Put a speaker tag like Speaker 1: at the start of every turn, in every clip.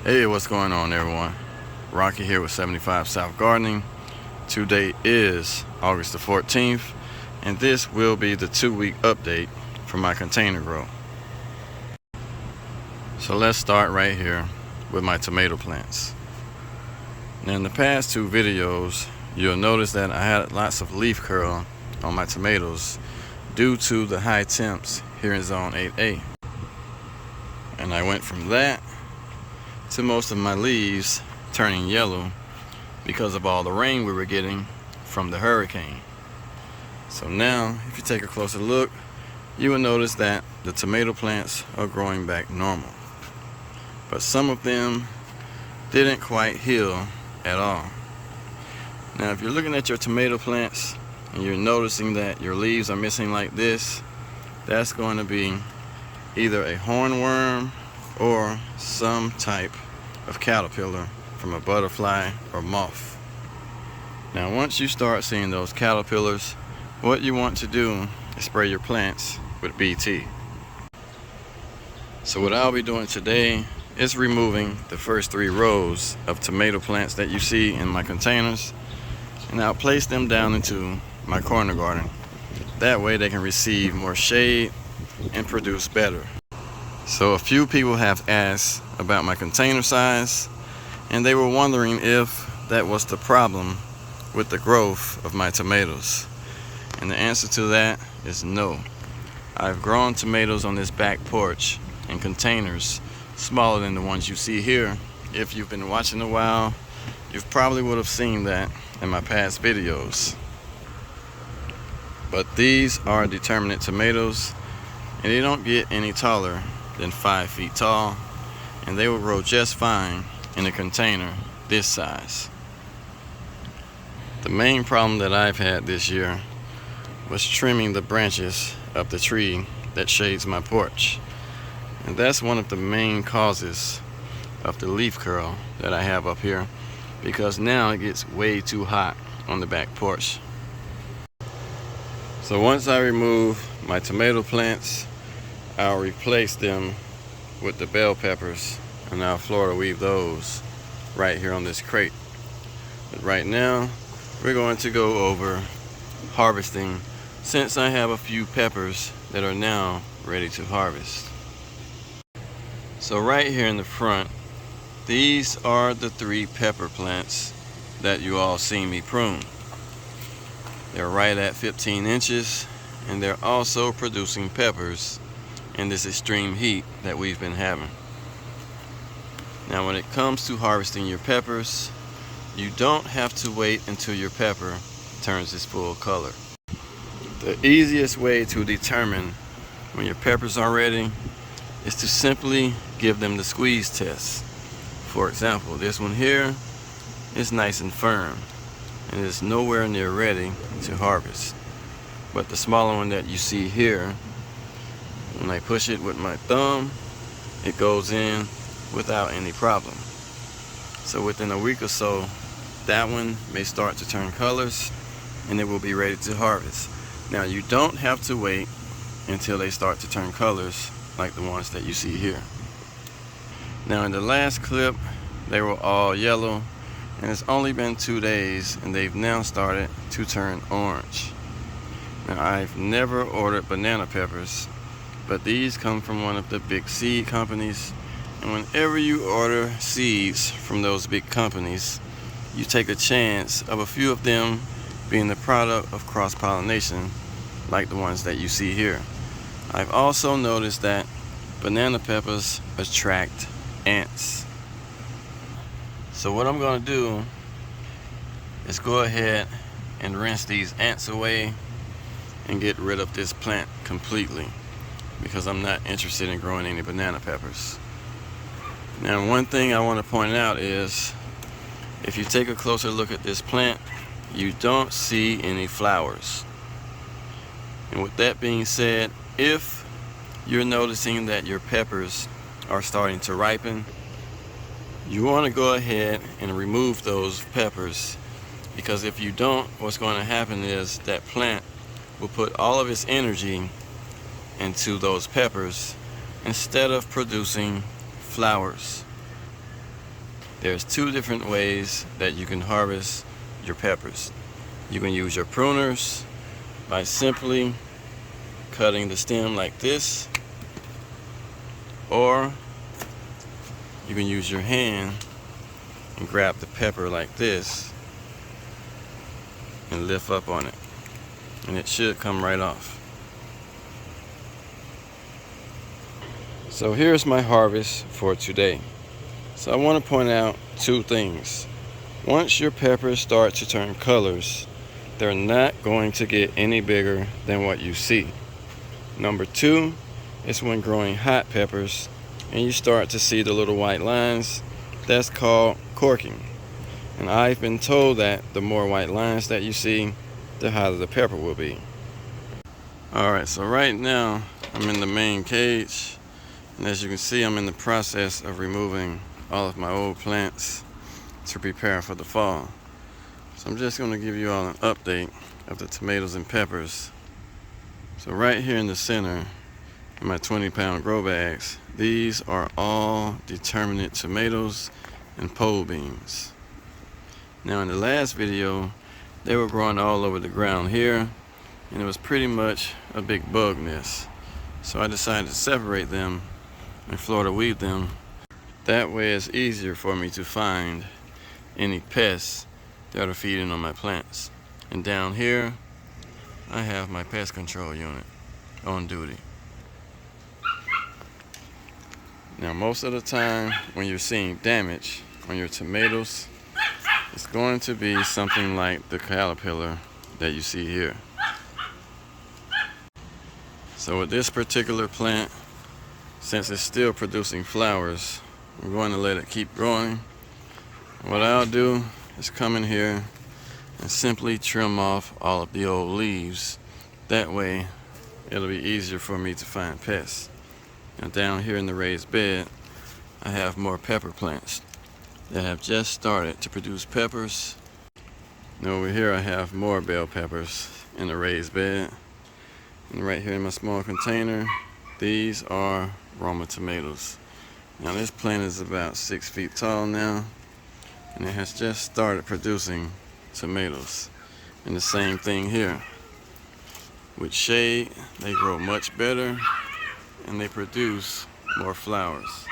Speaker 1: Hey, what's going on, everyone? Rocky here with 75 South Gardening. Today is August the 14th, and this will be the 2-week update for my container grow. So let's start right here with my tomato plants. Now, in the past 2 videos, you'll notice that I had lots of leaf curl on my tomatoes due to the high temps here in zone 8A. And I went from that to most of my leaves turning yellow because of all the rain we were getting from the hurricane. So now, if you take a closer look, you will notice that the tomato plants are growing back normal. But some of them didn't quite heal at all. Now, if you're looking at your tomato plants and you're noticing that your leaves are missing like this, that's going to be either a hornworm or some type of caterpillar from a butterfly or moth. Now, once you start seeing those caterpillars, what you want to do is spray your plants with BT. So what I'll be doing today is removing the first 3 rows of tomato plants that you see in my containers, and I'll place them down into my corner garden. That way they can receive more shade and produce better. So a few people have asked about my container size, and they were wondering if that was the problem with the growth of my tomatoes. And the answer to that is no. I've grown tomatoes on this back porch in containers smaller than the ones you see here. If you've been watching a while, you probably would have seen that in my past videos. But these are determinate tomatoes, and they don't get any taller than 5 feet tall, and they will grow just fine in a container this size. The main problem that I've had this year was trimming the branches of the tree that shades my porch, and that's one of the main causes of the leaf curl that I have up here, because now it gets way too hot on the back porch. So once I remove my tomato plants, I'll replace them with the bell peppers, and I'll Florida weave those right here on this crate. But right now, we're going to go over harvesting, since I have a few peppers that are now ready to harvest. So right here in the front, these are the 3 pepper plants that you all seen me prune. They're right at 15 inches, and they're also producing peppers in this extreme heat that we've been having. Now, when it comes to harvesting your peppers, you don't have to wait until your pepper turns its full color. The easiest way to determine when your peppers are ready is to simply give them the squeeze test. For example, this one here is nice and firm and is nowhere near ready to harvest. But the smaller one that you see here, when I push it with my thumb, it goes in without any problem. So within a week or so, that one may start to turn colors and it will be ready to harvest. Now, you don't have to wait until they start to turn colors like the ones that you see here. Now, in the last clip, they were all yellow, and it's only been 2 days and they've now started to turn orange. Now, I've never ordered banana peppers, but these come from one of the big seed companies, and whenever you order seeds from those big companies, you take a chance of a few of them being the product of cross-pollination like the ones that you see here. I've also noticed that banana peppers attract ants. So what I'm going to do is go ahead and rinse these ants away and get rid of this plant completely, because I'm not interested in growing any banana peppers. Now, one thing I want to point out is, if you take a closer look at this plant, you don't see any flowers. And with that being said, if you're noticing that your peppers are starting to ripen, you want to go ahead and remove those peppers, because if you don't, what's going to happen is that plant will put all of its energy into those peppers instead of producing flowers. There's two different ways that you can harvest your peppers. You can use your pruners by simply cutting the stem like this, or you can use your hand and grab the pepper like this and lift up on it, and it should come right off. So here's my harvest for today. So I want to point out two things. Once your peppers start to turn colors, they're not going to get any bigger than what you see. Number two is when growing hot peppers and you start to see the little white lines, that's called corking. And I've been told that the more white lines that you see, the hotter the pepper will be. Alright, so right now I'm in the main cage, and as you can see, I'm in the process of removing all of my old plants to prepare for the fall. So I'm just going to give you all an update of the tomatoes and peppers. So right here in the center, in my 20-pound grow bags, these are all determinate tomatoes and pole beans. Now in the last video, they were growing all over the ground here, and it was pretty much a big bug nest. So I decided to separate them and Florida weed them. That way it's easier for me to find any pests that are feeding on my plants. And down here, I have my pest control unit on duty. Now most of the time when you're seeing damage on your tomatoes, it's going to be something like the caterpillar that you see here. So with this particular plant, since it's still producing flowers, I'm going to let it keep growing. What I'll do is come in here and simply trim off all of the old leaves. That way it'll be easier for me to find pests. Now down here in the raised bed, I have more pepper plants that have just started to produce peppers. And over here I have more bell peppers in the raised bed. And right here in my small container, these are Roma tomatoes. Now this plant is about 6 feet tall now, and it has just started producing tomatoes. And the same thing here. With shade, they grow much better and they produce more flowers.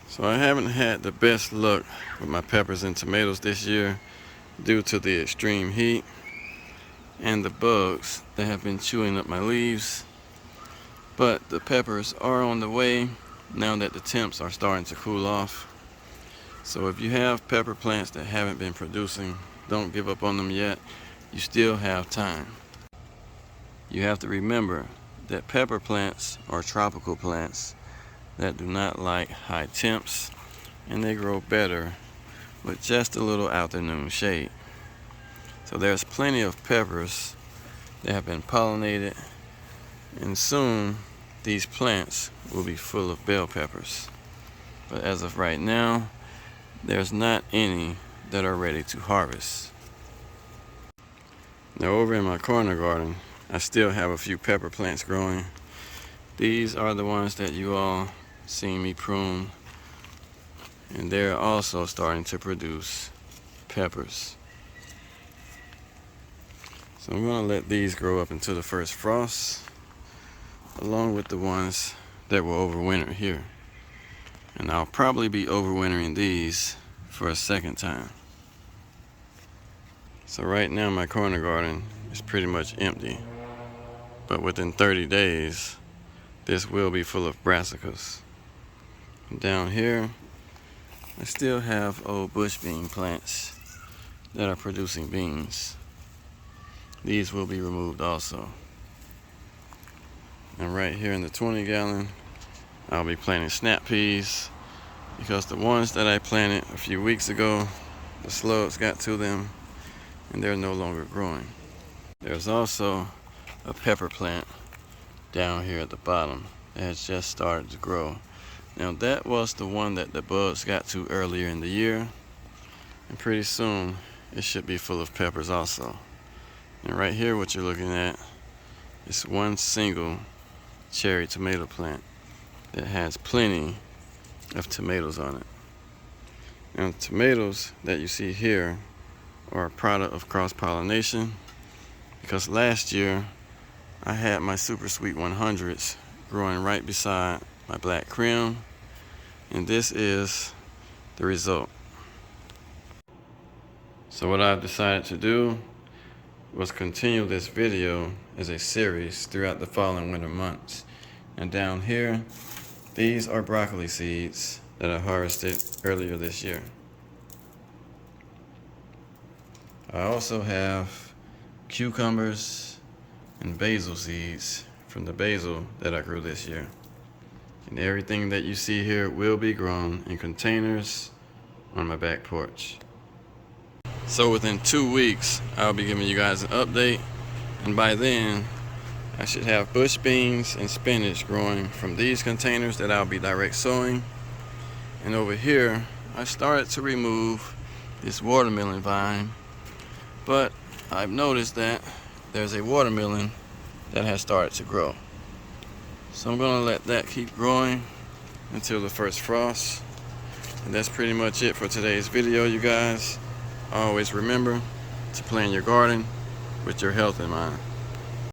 Speaker 1: So I haven't had the best luck with my peppers and tomatoes this year due to the extreme heat and the bugs that have been chewing up my leaves. But the peppers are on the way now that the temps are starting to cool off. So if you have pepper plants that haven't been producing, don't give up on them yet. You still have time. You have to remember that pepper plants are tropical plants that do not like high temps, and they grow better with just a little afternoon shade. So there's plenty of peppers that have been pollinated, and soon these plants will be full of bell peppers. But as of right now, there's not any that are ready to harvest. Now over in my corner garden, I still have a few pepper plants growing. These are the ones that you all seen me prune, and they're also starting to produce peppers. So I'm going to let these grow up until the first frost, along with the ones that will overwinter here. And I'll probably be overwintering these for a second time. So right now my corner garden is pretty much empty, but within 30 days this will be full of brassicas. And down here I still have old bush bean plants that are producing beans. These will be removed also. And right here in the 20 gallon, I'll be planting snap peas, because the ones that I planted a few weeks ago, the slugs got to them and they're no longer growing. There's also a pepper plant down here at the bottom that has just started to grow. Now that was the one that the bugs got to earlier in the year, and pretty soon it should be full of peppers also. And right here what you're looking at is one single cherry tomato plant that has plenty of tomatoes on it. Now, tomatoes that you see here are a product of cross-pollination, because last year I had my super sweet 100s growing right beside my black Krim, and this is the result. So what I've decided to do was continue this video as a series throughout the fall and winter months. And down here, these are broccoli seeds that I harvested earlier this year. I also have cucumbers and basil seeds from the basil that I grew this year. And everything that you see here will be grown in containers on my back porch. So within 2 weeks, I'll be giving you guys an update, and by then I should have bush beans and spinach growing from these containers that I'll be direct sowing. And over here, I started to remove this watermelon vine, but I've noticed that there's a watermelon that has started to grow. So I'm gonna let that keep growing until the first frost. And that's pretty much it for today's video, you guys. Always remember to plan your garden with your health in mind.